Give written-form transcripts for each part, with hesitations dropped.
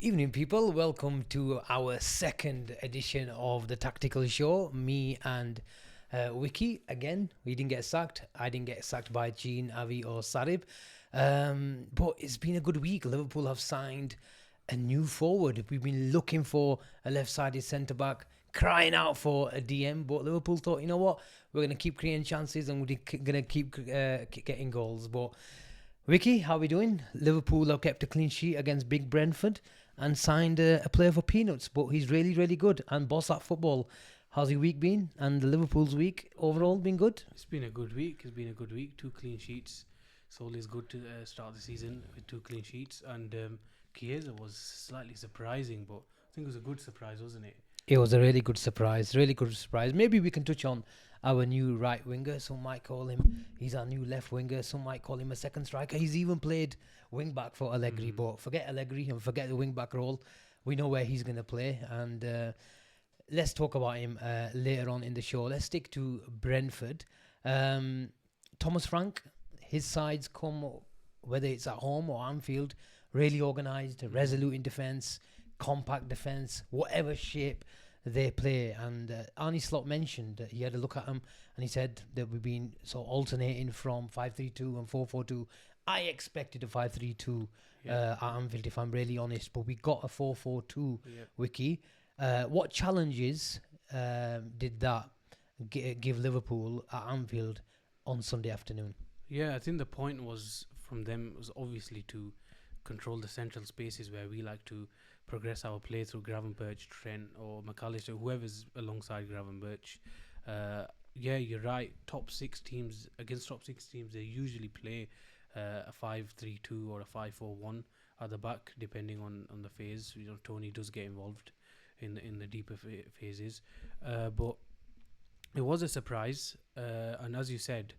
Evening, people. Welcome to our second edition of the Tactical Show. Me and Wiki. Again, we didn't get sacked. I didn't get sacked by Jean, Avi, or Sarib. But it's been a good week. Liverpool have signed a new forward. We've been looking for a left-sided centre-back, crying out for a DM. But Liverpool thought, you know what? We're going to keep creating chances and we're going to keep getting goals. But Wiki, how are we doing? Liverpool have kept a clean sheet against big Brentford and signed a player for peanuts, but he's really, really good and boss at football. How's your week been? And the Liverpool's week overall been good? It's been a good week. 2 clean sheets. It's always good to start the season with 2 clean sheets. And Chiesa was slightly surprising, but I think it was a good surprise, wasn't it? It was a really good surprise. Maybe we can touch on our new right winger. Some might call him, he's our new left winger. Some might call him a second striker. He's even played wing back for Allegri, but forget Allegri and forget the wing back role. We know where he's going to play. And let's talk about him later on in the show. Let's stick to Brentford. Thomas Frank, his sides come, whether it's at home or Anfield, really organised, resolute in defence, compact defence, whatever shape they play. And Arne Slot mentioned that he had a look at them and he said that we've been so alternating from 5-3-2 and 4-4-2. I expected a 5-3-2 at Anfield, if I'm really honest, but we got a 4-4-2 Wiki. What challenges did that give Liverpool at Anfield on Sunday afternoon? Yeah, I think the point was from them was obviously to control the central spaces where we like to progress our play through Gravenberch, Trent or McAllister, whoever's alongside Gravenberch. Yeah, you're right. Top 6 teams, they usually play a 5-3-2 or a 5-4-1 at the back, depending on the phase. You know, Tony does get involved in the deeper phases. But it was a surprise. And as you said,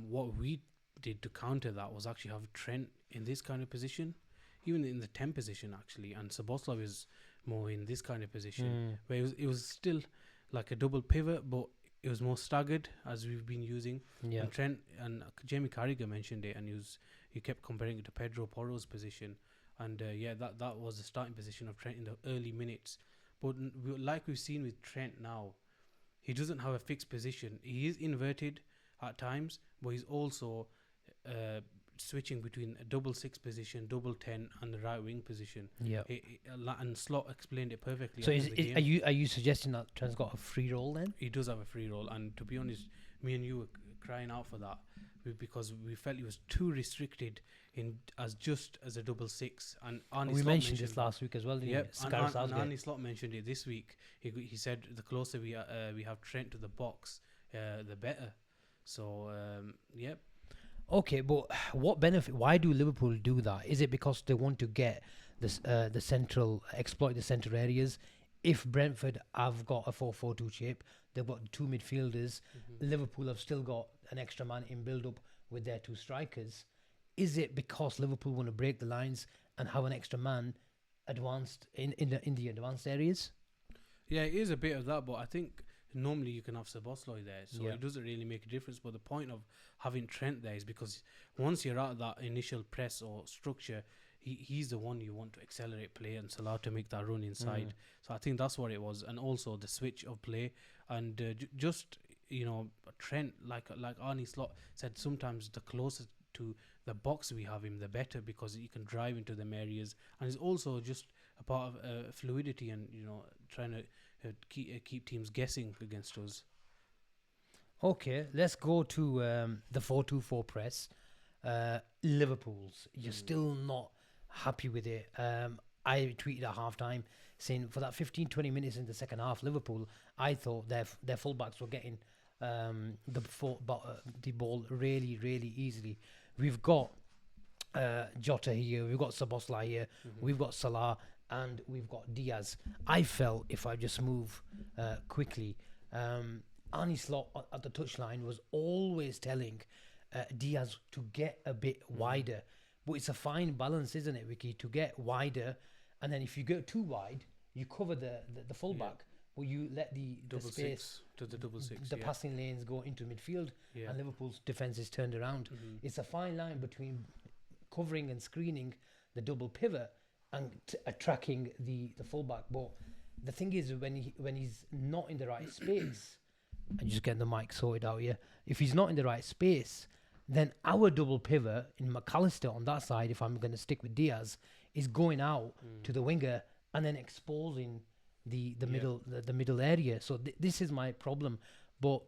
what we did to counter that was actually have Trent in this kind of position, even in the 10 position actually, and Szoboszlai is more in this kind of position where it was still like a double pivot, but it was more staggered as we've been using. And Trent and Jamie Carragher mentioned it, and he kept comparing it to Pedro Porro's position, and that was the starting position of Trent in the early minutes. But like we've seen with Trent now, he doesn't have a fixed position. He is inverted at times, but he's also switching between a double 6 position, double 10, and the right wing position. And Slot explained it perfectly. So are you suggesting that Trent's got a free role then? He does have a free role, and to be honest, me and you were crying out for that because we felt he was too restricted as a double 6. And we mentioned this last week as well. And Arne Slot mentioned it this week. He said the closer we have Trent to the box, the better. So Okay, but what benefit? Why do Liverpool do that? Is it because they want to get exploit the central areas? If Brentford have got a 4-4-2 shape, they've got 2 midfielders. Liverpool have still got an extra man in build-up with their 2 strikers. Is it because Liverpool want to break the lines and have an extra man advanced in the advanced areas? Yeah, it is a bit of that, but I think normally you can have Szoboszlai there, so it doesn't really make a difference. But the point of having Trent there is because once you're out of that initial press or structure, he's the one you want to accelerate play and allow to make that run inside. So I think that's what it was, and also the switch of play and just Trent, like Arne Slot said, sometimes the closer to the box we have him, the better, because you can drive into them areas, and it's also just a part of fluidity and trying to keep teams guessing against us. Okay, let's go to the 4-2-4 press. Liverpool's, you're still not happy with it. I tweeted at halftime saying for that 15-20 minutes in the second half, Liverpool, I thought their fullbacks were getting the ball really, really easily. We've got Jota here, we've got Szoboszlai here, we've got Salah, and we've got Diaz. I felt, if I just move quickly, Arne Slot at the touchline was always telling Diaz to get a bit wider. But it's a fine balance, isn't it, Vicky, to get wider, and then if you go too wide, you cover the fullback, but you let the space to the double six, the passing lanes go into midfield, and Liverpool's defence is turned around. It's a fine line between covering and screening the double pivot and tracking the fullback. But the thing is, when he's not in the right space, and just getting the mic sorted out here. If he's not in the right space, then our double pivot in McAllister on that side, if I'm going to stick with Diaz, is going out to the winger and then exposing the middle area. So this is my problem. But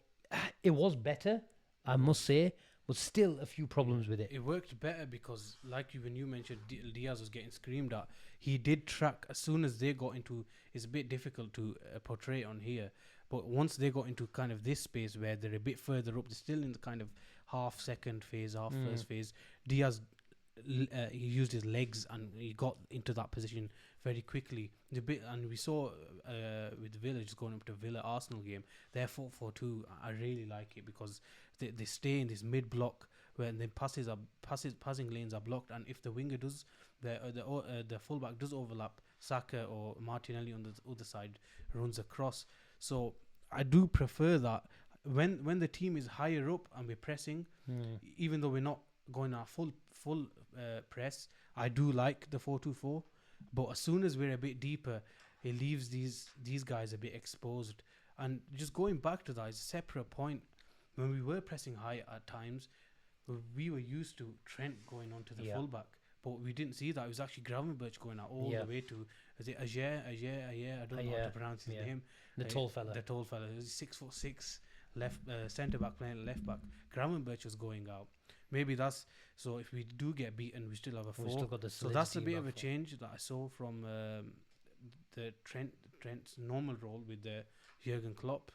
it was better, I must say, but still a few problems with it. It worked better because, like when you mentioned, Diaz was getting screamed at. He did track as soon as they got into. It's a bit difficult to portray on here, but once they got into kind of this space where they're a bit further up, they're still in the kind of half second phase, half first phase. Diaz, he used his legs and he got into that position very quickly. And we saw with Villa, just going up to Villa Arsenal game, their 4-4-2. I really like it because they stay in this mid block where then passing lanes are blocked, and if the winger does the fullback does overlap, Saka or Martinelli on the other side runs across. So I do prefer that when the team is higher up and we're pressing, even though we're not going our full press, I do like the 4-2-4. But as soon as we're a bit deeper, it leaves these guys a bit exposed. And just going back to that, it's a separate point. When we were pressing high at times, we were used to Trent going on to the fullback, but we didn't see that. It was actually Gravenberch going out all the way to, is it Ajer? I don't know how to pronounce his name. The tall fella. He was 6'6", left centre back playing left back. Gravenberch was going out. Maybe that's so. If we do get beaten, we still have a 4. Still got the so that's a bit of a change that I saw from the Trent's normal role with the Jurgen Klopp.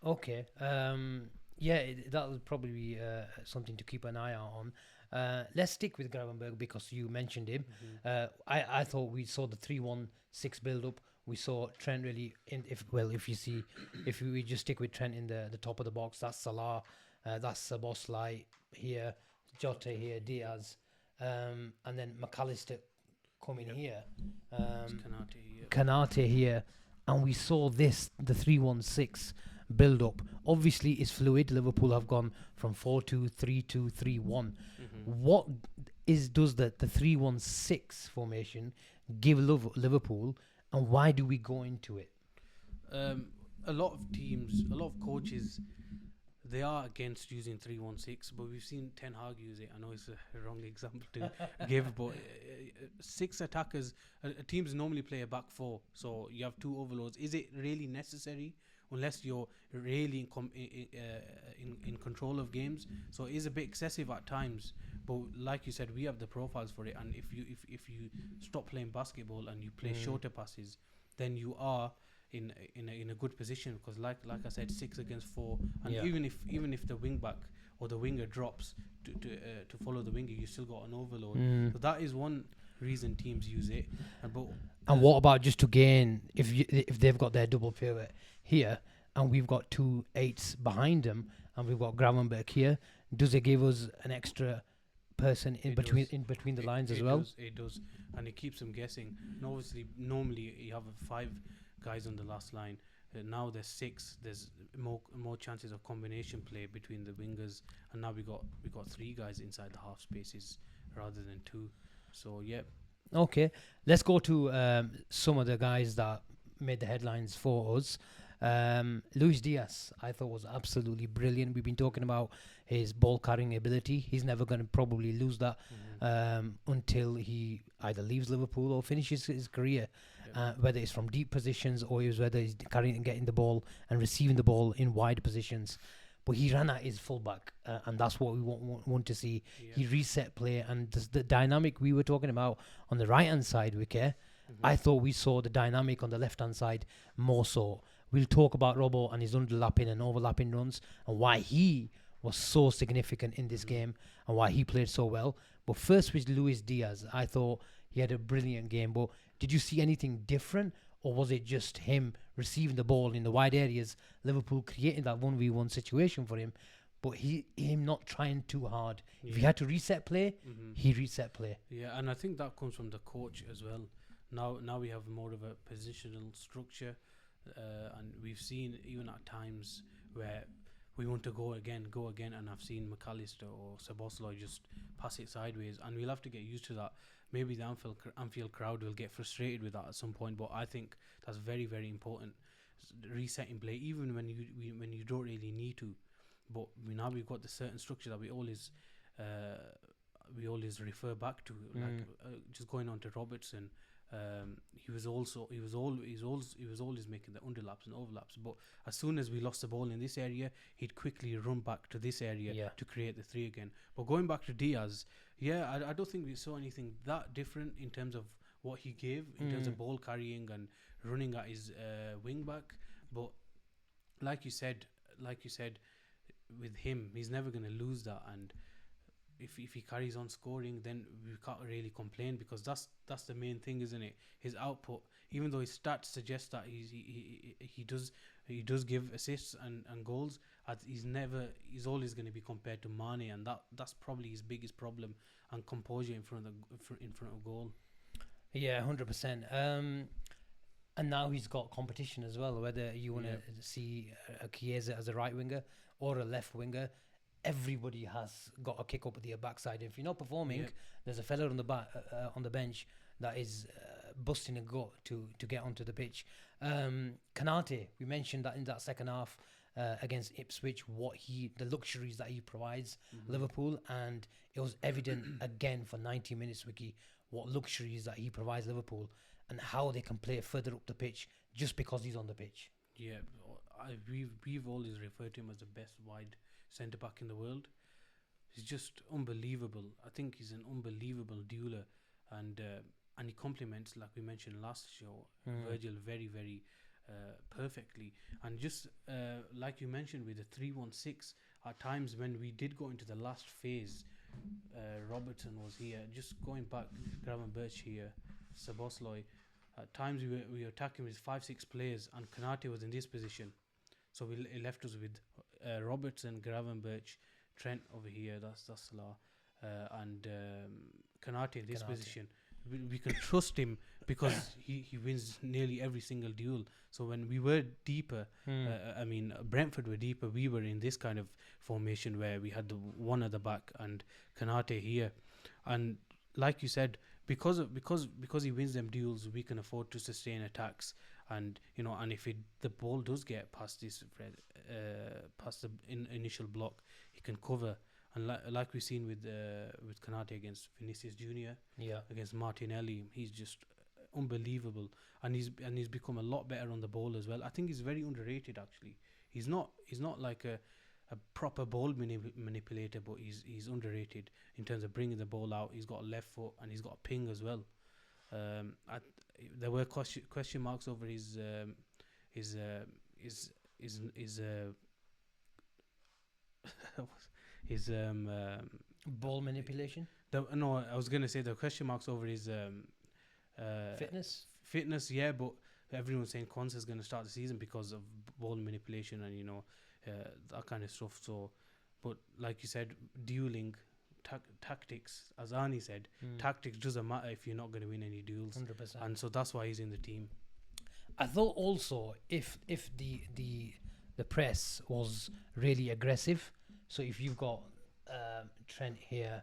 Okay. That would probably be something to keep an eye out on. Let's stick with Gravenberch because you mentioned him. I thought we saw the 3-1-6 build-up. We saw Trent really if we just stick with Trent in the top of the box, that's Salah, that's Szoboszlai here, Jota here, Diaz, and then McAllister coming here, Konate here, and we saw the 3-1-6 build up. Obviously it's fluid. Liverpool have gone from 4-2, 3-2, 3-1. What does the 3-1-6 formation give Liverpool, and why do we go into it? A lot of teams, a lot of coaches, they are against using 3-1-6, but we've seen Ten Hag use it. I know it's a wrong example to give, but 6 attackers, teams normally play a back 4, so you have 2 overloads. Is it really necessary? Unless you're really in control of games, so it is a bit excessive at times. But like you said, we have the profiles for it, and if you stop playing basketball and you play shorter passes, then you are in a good position, because like I said, 6 against 4, and even if the wing back or the winger drops to follow the winger, you still got an overload. So that is one reason teams use it. And what about just to gain, if they've got their double pivot here and we've got 2 8s behind them and we've got Gravenberch here, does it give us an extra person in between the lines as well? It does, and it keeps them guessing. And obviously, normally you have 5 guys on the last line. Now there's 6. There's more chances of combination play between the wingers, and now we got 3 guys inside the half spaces rather than 2. So yeah. Okay, let's go to some of the guys that made the headlines for us. Luis Diaz, I thought, was absolutely brilliant. We've been talking about his ball carrying ability. He's never going to probably lose that until he either leaves Liverpool or finishes his career, whether it's from deep positions or whether he's carrying and getting the ball and receiving the ball in wide positions. But he ran at his fullback, and that's what we want to see. He reset play, and the dynamic we were talking about on the right-hand side, Wiki, I thought we saw the dynamic on the left-hand side more so. We'll talk about Robo and his underlapping and overlapping runs and why he was so significant in this game and why he played so well. But first with Luis Diaz, I thought he had a brilliant game. But did you see anything different, or was it just him receiving the ball in the wide areas, Liverpool creating that 1v1 situation for him, but him not trying too hard? If he had to reset play, he reset play. Yeah, and I think that comes from the coach as well. Now we have more of a positional structure, and we've seen even at times where we want to go again, and I've seen McAllister or Szoboszlai just pass it sideways, and we'll have to get used to that. maybe the Anfield crowd will get frustrated with that at some point. But I think that's very, very important. Resetting play, even when you don't really need to. But now we've got the certain structure that we always refer back to. Like just going on to Robertson. He was always making the underlaps and overlaps, but as soon as we lost the ball in this area, he'd quickly run back to this area to create the 3 again. But going back to Diaz, I don't think we saw anything that different in terms of what he gave in terms of ball carrying and running at his wing back. But like you said, with him, he's never going to lose that, and if he carries on scoring, then we can't really complain, because that's the main thing, isn't it? His output, even though his stats suggest that he does give assists and goals, he's always going to be compared to Mane, and that's probably his biggest problem, and composure in front of goal. Yeah, 100%. And now he's got competition as well. Whether you want to see a Chiesa as a right winger or a left winger, everybody has got a kick up at their backside. If you're not performing, there's a fella on the bench that is busting a gut to get onto the pitch. Konate, we mentioned that in that second half against Ipswich, the luxuries that he provides Liverpool, and it was evident again for 90 minutes, Wiki, what luxuries that he provides Liverpool and how they can play further up the pitch just because he's on the pitch. Yeah, we've always referred to him as the best wide centre back in the world. He's just unbelievable. I think he's an unbelievable dueler, and he complements, like we mentioned last show, Virgil very, very perfectly. And just like you mentioned with the 3-1-6, at times when we did go into the last phase, Robertson was here. Just going back, Gravenberch here, Szoboszlai. At times we were attacking with 5-6 players, and Konate was in this position. So it left us with Robertson, Gravenberch, Trent over here, that's Salah, and Konate in this position. We can trust him because he wins nearly every single duel. So when we were deeper, Brentford were deeper, we were in this kind of formation where we had the one at the back and Konate here. And like you said, because he wins them duels, we can afford to sustain attacks. And and if the ball does get past this past the initial block, he can cover. And like we've seen with Konate against Vinicius Junior, against Martinelli, he's just unbelievable. And he's become a lot better on the ball as well. I think he's very underrated actually. He's not like a proper ball manipulator, but he's underrated in terms of bringing the ball out. He's got a left foot and he's got a ping as well. There were question marks over his ball manipulation. No, I was gonna say the question marks over his fitness. Yeah, but everyone's saying Konsa's gonna start the season because of ball manipulation and that kind of stuff. So, but like you said, dueling. Tactics, as Arnie said, tactics doesn't matter if you're not going to win any duels. 100%. And so that's why he's in the team. I thought also if the press was really aggressive, so if you've got Trent here,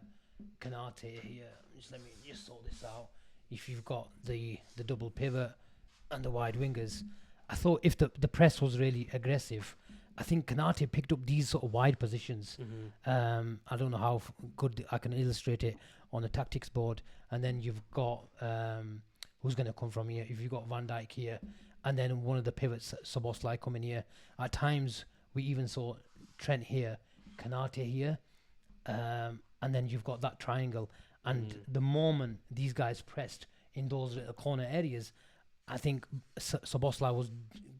Konate here, let me sort this out. If you've got the double pivot and the wide wingers, I thought if the press was really aggressive, I think Konate picked up these sort of wide positions. I don't know how good I can illustrate it on the tactics board. And then you've got who's going to come from here. If you've got Van Dijk here, and then one of the pivots, Szoboszlai, coming here. At times, we even saw Trent here, Konate here, and then you've got that triangle. And the moment these guys pressed in those little corner areas, I think Szoboszlai was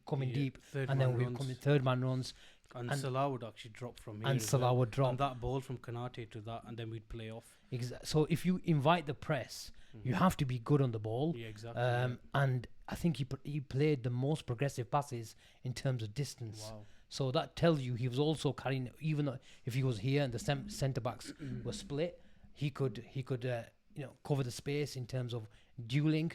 coming deep, and then we were coming third man runs. And Salah would actually drop from here. And Salah would drop. And that ball from Konate to that, and then we'd play off. So if you invite the press, you have to be good on the ball. Yeah, exactly. And I think he played the most progressive passes in terms of distance. Wow. So that tells you he was also carrying, even though if he was here and the centre backs were split, he could cover the space in terms of dueling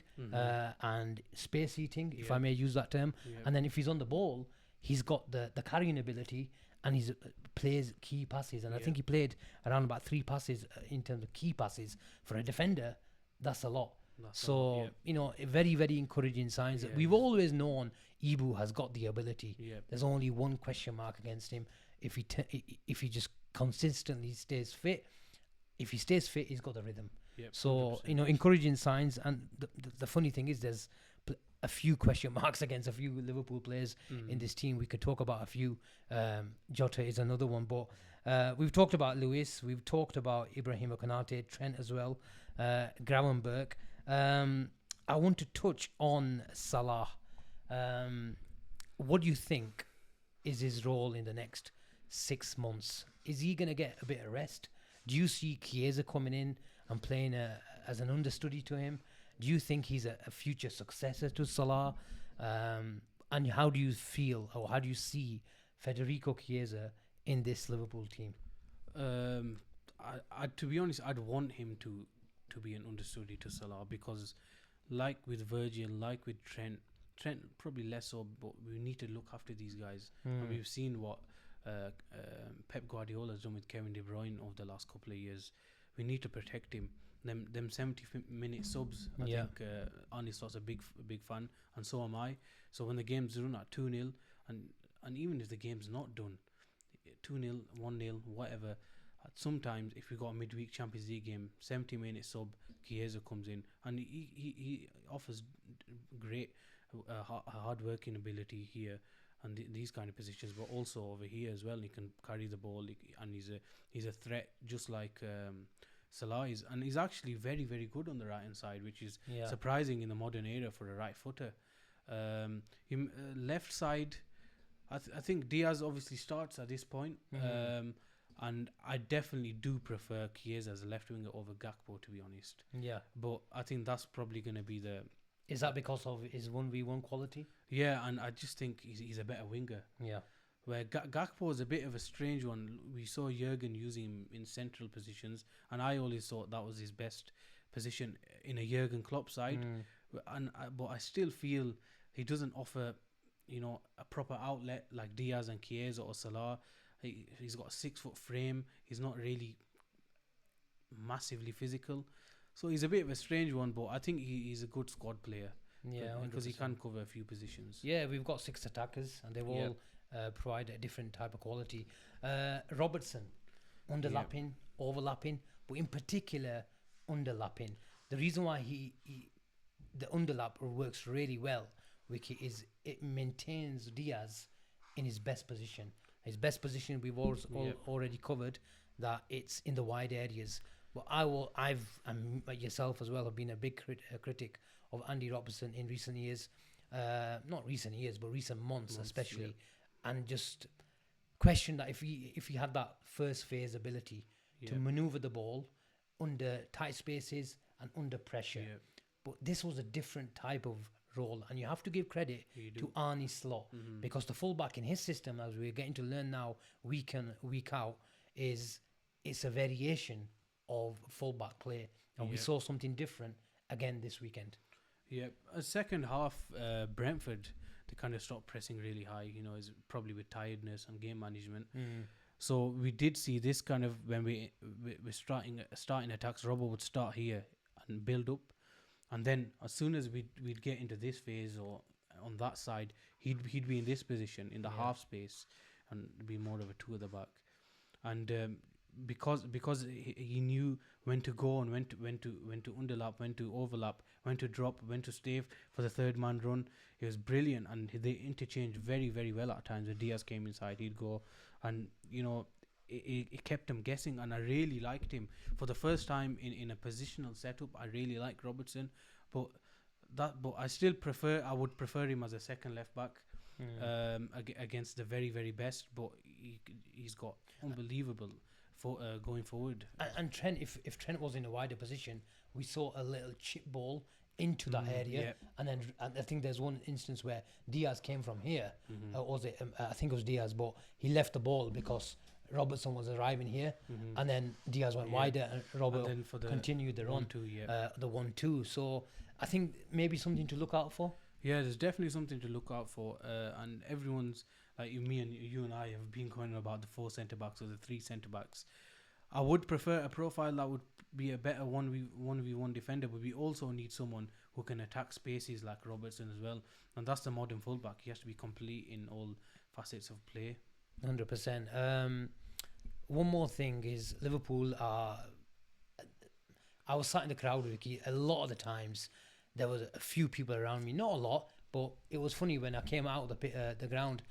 and space eating, if I may use that term. And then if he's on the ball, he's got the carrying ability, and he plays key passes. And I think he played around about 3 passes in terms of key passes. For a defender, that's a lot. That's a So, lot, very, very encouraging signs. Yeah, We've he's- always known Ibu has got the ability. yeah, There's only one question mark against him. If he just consistently stays fit, if he stays fit, he's got the rhythm. yeah. So, 100%. encouraging signs. And the funny thing is, there's a few question marks against a few Liverpool players in this team. We could talk about a few. Jota is another one. But we've talked about Lewis. We've talked about Ibrahim Konate, Trent as well, Gravenberch. I want to touch on Salah. What do you think is his role in the next 6 months? Is he going to get a bit of rest? Do you see Chiesa coming in and playing as an understudy to him? Do you think he's a future successor to Salah? And how do you feel, or how do you see Federico Chiesa in this Liverpool team? I to be honest, I'd want him to be an understudy to Salah, because like with Virgil, like with Trent probably less so, but we need to look after these guys. And we've seen what Pep Guardiola has done with Kevin De Bruyne over the last couple of years. We need to protect him. Them 70-minute subs, I think Arne Slot's a big fan, and so am I. So when the game's run at 2-0, and even if the game's not done, 2-0, 1-0, whatever, sometimes if we got a midweek Champions League game, 70-minute sub, Chiesa comes in, and he offers great hard working ability here and these kind of positions, but also over here as well. He can carry the ball, and he's a threat just like Salah is, and he's actually very, very good on the right hand side, which is surprising in the modern era for a right footer. Left side, I think Diaz obviously starts at this point, and I definitely do prefer Chiesa as a left winger over Gakpo, to be honest. Yeah. But I think that's probably going to be the... Is that because of his 1v1 quality? Yeah, and I just think he's a better winger. Yeah. Where Gakpo is a bit of a strange one. We saw Jurgen using him in central positions, and I always thought that was his best position in a Jurgen Klopp side. But I still feel he doesn't offer, a proper outlet like Diaz and Chiesa or Salah. He's got a 6-foot frame. He's not really massively physical, so he's a bit of a strange one. But I think he's a good squad player. Yeah, because he can cover a few positions. Yeah, we've got 6 attackers, and they've all provide a different type of quality. Robertson, underlapping, overlapping, but in particular underlapping. The reason why the underlap works really well, Wiki, is it maintains Diaz in his best position. His best position we've already covered, that it's in the wide areas. But I'm like yourself as well, have been a big critic of Andy Robertson in recent years. Not recent years, but recent months especially. And just question that if he had that first phase ability to maneuver the ball under tight spaces and under pressure. Yeah. But this was a different type of role, and you have to give credit to Arne Slot, because the fullback in his system, as we're getting to learn now week in, week out, it's a variation of fullback play, and we saw something different again this weekend. Yeah, a second half, Brentford, they kind of stopped pressing really high, is probably with tiredness and game management. So we did see this kind of, when we're starting attacks, Robbo would start here and build up, and then as soon as we'd get into this phase or on that side, he'd be in this position in the half space and be more of a two at the back, and because he knew when to go and when to underlap, when to overlap, when to drop, when to stay for the third man run. It was brilliant, and they interchanged very, very well at times. When Diaz came inside, he'd go, and it kept him guessing, and I really liked him. For the first time in a positional setup, I really like Robertson, but I would prefer him as a second left back against the very, very best, but he's got unbelievable going forward. And Trent, if Trent was in a wider position, we saw a little chip ball into that area, and then I think there's one instance where Diaz came from here, or was it? I think it was Diaz, but he left the ball because Robertson was arriving here, and then Diaz went wider, and Robert continued the run, the 1-2. So I think maybe something to look out for. Yeah, there's definitely something to look out for, and everyone's like me and you and I have been going about the 4 centre backs or the 3 centre backs. I would prefer a profile that would be a better 1v1 defender, but we also need someone who can attack spaces like Robertson as well. And that's the modern fullback. He has to be complete in all facets of play. 100%. One more thing is Liverpool are. I was sat in the crowd, Ricky. A lot of the times, there was a few people around me. Not a lot, but it was funny when I came out of the ground.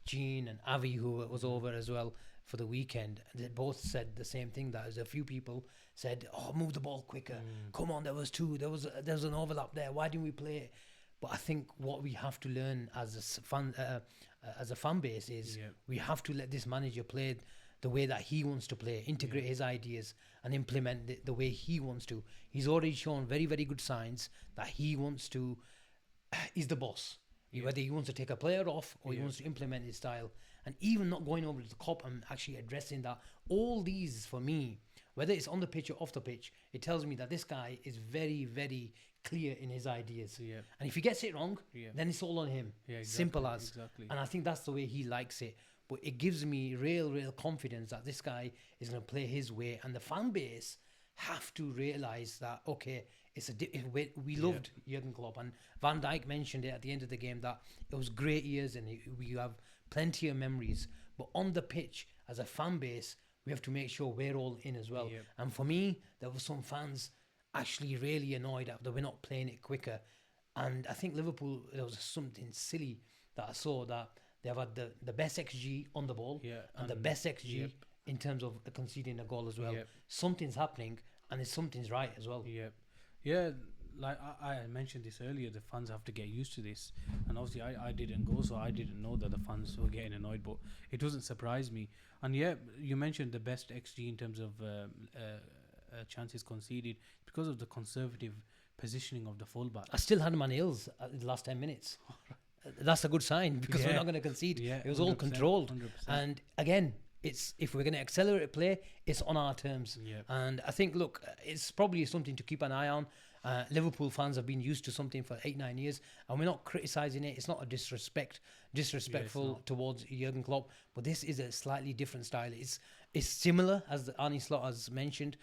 Gene and Avi, who was over as well for the weekend, they both said the same thing. That a few people said, "Oh, move the ball quicker. Come on, there was two. There was an overlap there. Why didn't we play it?" But I think what we have to learn as a fan base is we have to let this manager play the way that he wants to play, integrate his ideas and implement the way he wants to. He's already shown very, very good signs that he wants to, he's the boss. Whether he wants to take a player off or he wants to implement his style. And even not going over to the cop and actually addressing that. All these, for me, whether it's on the pitch or off the pitch, it tells me that this guy is very, very clear in his ideas. And if he gets it wrong, then it's all on him. Simple as. And I think that's the way he likes it. But it gives me real confidence that this guy is going to play his way. And the fan base have to realise that, okay, we loved Jurgen Klopp. And Van Dijk mentioned it at the end of the game that it was great years and we have plenty of memories. But on the pitch, as a fan base, we have to make sure we're all in as well. And for me, there were some fans actually really annoyed that we're not playing it quicker. And I think Liverpool, there was something silly that I saw that they've had the best XG on the ball and the best XG in terms of conceding a goal as well. Something's happening and something's right as well. Yeah, like I mentioned this earlier, the fans have to get used to this. And obviously I didn't go, so I didn't know that the fans were getting annoyed, but it doesn't surprise me. And you mentioned the best XG in terms of chances conceded because of the conservative positioning of the fullback. I still had him on heels in the last 10 minutes. That's a good sign because we're not going to concede. It was all controlled. 100%. And again, it's if we're going to accelerate play, it's on our terms. And I think, look, it's probably something to keep an eye on. Liverpool fans have been used to something for 8-9 years, and we're not criticising it. It's not a disrespectful towards Jurgen Klopp, but this is a slightly different style. It's similar, as Arne Slot has mentioned,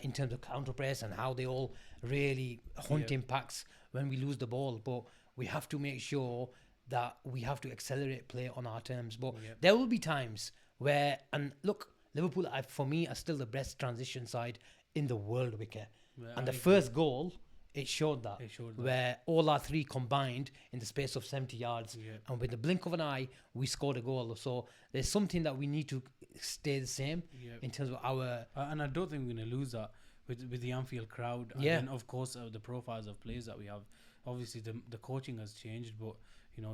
in terms of counter press and how they all really hunt impacts when we lose the ball. But we have to make sure that we have to accelerate play on our terms. But there will be times where, and look, Liverpool, for me, are still the best transition side in the world, Wicker. And the first goal, it showed that. Where all our three combined in the space of 70 yards. And with the blink of an eye, we scored a goal. So there's something that we need to stay the same in terms of our... and I don't think we're going to lose that with the Anfield crowd. And then, of course, the profiles of players that we have. Obviously, the coaching has changed, but,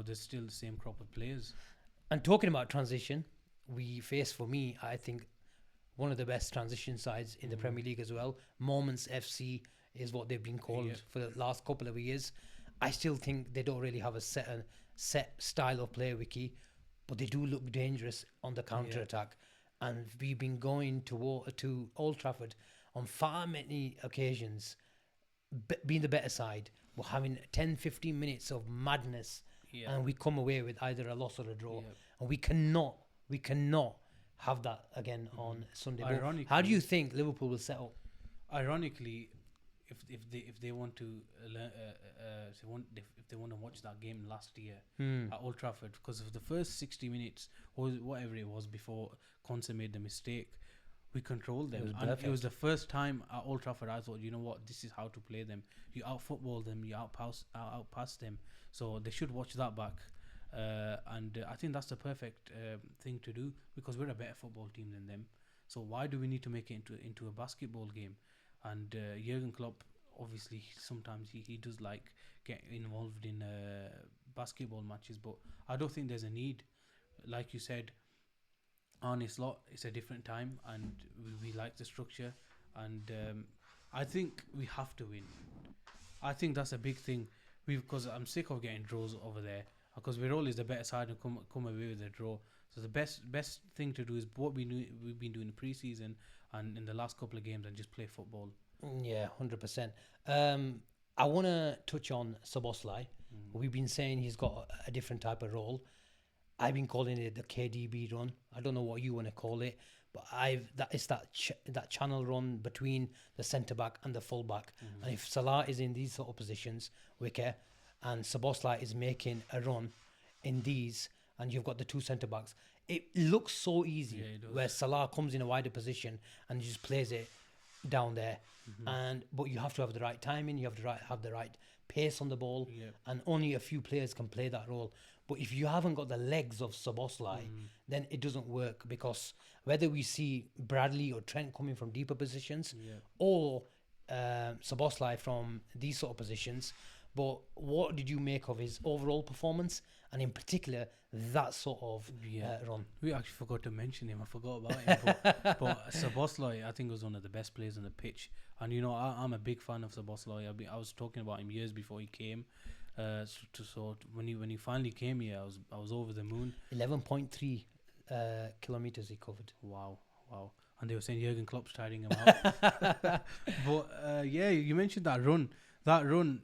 there's still the same crop of players. And talking about transition, we face, for me, I think, one of the best transition sides in the Premier League as well. Moments FC is what they've been called for the last couple of years. I still think they don't really have a set style of play, Wiki, but they do look dangerous on the counter-attack. And we've been going to Old Trafford on far many occasions, being the better side. We're having 10-15 minutes of madness, and we come away with either a loss or a draw. And we cannot have that again on Sunday. How do you think Liverpool will set up? Ironically, if they want to learn, if they want to watch that game last year at Old Trafford, because of the first 60 minutes or whatever it was before Conte made the mistake, we controlled them. It was the first time at Old Trafford I thought, you know what, this is how to play them. You out-football them, you outpass them. So they should watch that back. And I think that's the perfect thing to do, because we're a better football team than them. So why do we need to make it into a basketball game? And Jurgen Klopp, obviously, sometimes he does like get involved in basketball matches, but I don't think there's a need. Like you said, Arne Slot, it's a different time, and we like the structure, and I think we have to win. I think that's a big thing, because I'm sick of getting draws over there, because we're always the better side and come away with a draw. So the best thing to do is what we've been doing in pre-season and in the last couple of games, and just play football. Yeah, 100%. I want to touch on Szoboszlai. We've been saying he's got a different type of role. I've been calling it the KDB run. I don't know what you want to call it, but it's that channel run between the centre back and the full back. And if Salah is in these sort of positions, Wiki, and Szoboszlai is making a run in these, and you've got the two centre backs, it looks so easy. Where Salah comes in a wider position and just plays it down there, but you have to have the right timing, you have to have the right pace on the ball, and only a few players can play that role. But if you haven't got the legs of Szoboszlai, then it doesn't work, because whether we see Bradley or Trent coming from deeper positions, or Szoboszlai from these sort of positions, but what did you make of his overall performance, and in particular that sort of run? We actually forgot to mention him. I forgot about him. But Szoboszlai, I think, was one of the best players on the pitch. And you know, I'm a big fan of Szoboszlai. I was talking about him years before he came. So when he finally came here, I was over the moon. 11.3 kilometers he covered. Wow. And they were saying Jurgen Klopp's tiring him out. But you mentioned that run. That run,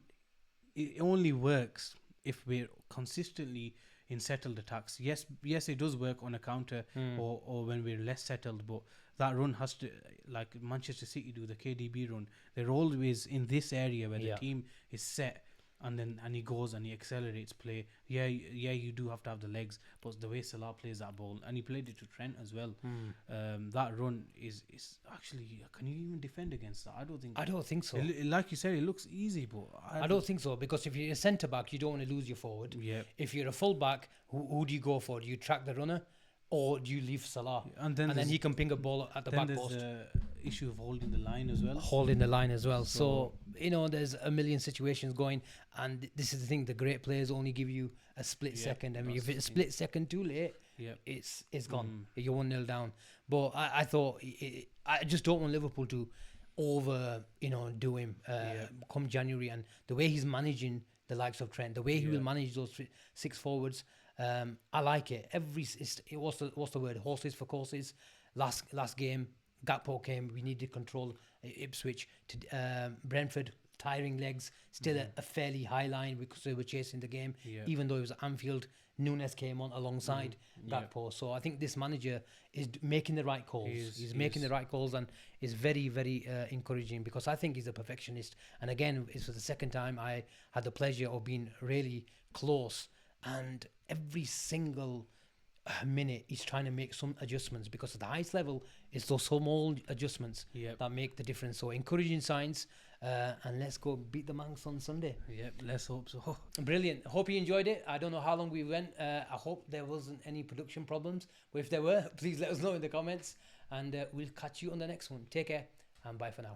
it only works if we're consistently in settled attacks. Yes, it does work on a counter or when we're less settled, but that run has to, like Manchester City do, the KDB run, they're always in this area where the team is set, and he goes and he accelerates play. You do have to have the legs, but the way Salah plays that ball, and he played it to Trent as well, that run is actually, can you even defend against that? I don't think so. Like you said, it looks easy, but I don't think so, because if you're a centre back, you don't want to lose your forward. If you're a full back, who do you go for? Do you track the runner, or do you leave Salah? And then he can ping a ball at the back post. Issue of holding the line as well. So you know, there's a million situations going, and this is the thing, the great players only give you a split second. I mean, if it's a split second too late, it's gone. You're 1-0 down. But I thought I just don't want Liverpool to do him come January, and the way he's managing the likes of Trent, the way he will manage those 6 forwards, I like it. What's the word? Horses for courses. Last game, Gakpo came, we needed control. Ipswich to Brentford, tiring legs, still a fairly high line because they were chasing the game, even though it was at Anfield. Nunes came on alongside Gakpo. So I think this manager is making the right calls. He's making the right calls, and is very, very encouraging, because I think he's a perfectionist. And again, it's for the second time I had the pleasure of being really close, and every single minute he's trying to make some adjustments, because at the highest level it's those small adjustments that make the difference. So encouraging signs, and let's go beat the Manx on Sunday. Let's hope so. Brilliant. Hope you enjoyed it. I don't know how long we went. I hope there wasn't any production problems, but if there were, please let us know in the comments, and we'll catch you on the next one. Take care, and bye for now.